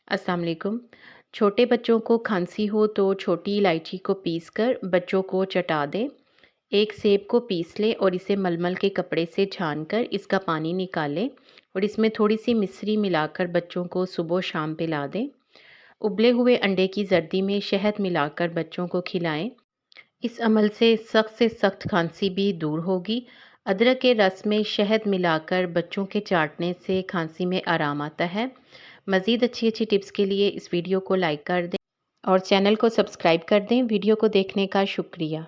अस्सलाम वालेकुम। छोटे बच्चों को खांसी हो तो छोटी इलायची को पीसकर बच्चों को चटा दें। एक सेब को पीस लें और इसे मलमल के कपड़े से छानकर इसका पानी निकालें और इसमें थोड़ी-सी मिश्री मिलाकर बच्चों को सुबह शाम पिला दें। उबले हुए अंडे की जर्दी में शहद मिलाकर बच्चों को खिलाएं। इस अमल से सख्त खांसी भी दूर होगी। अदरक के रस में शहद मिलाकर बच्चों के चाटने से खांसी में आराम आता है। मज़ीद अच्छी-अच्छी टिप्स के लिए इस वीडियो को लाइक कर दें और चैनल को सब्सक्राइब कर दें। वीडियो को देखने का शुक्रिया।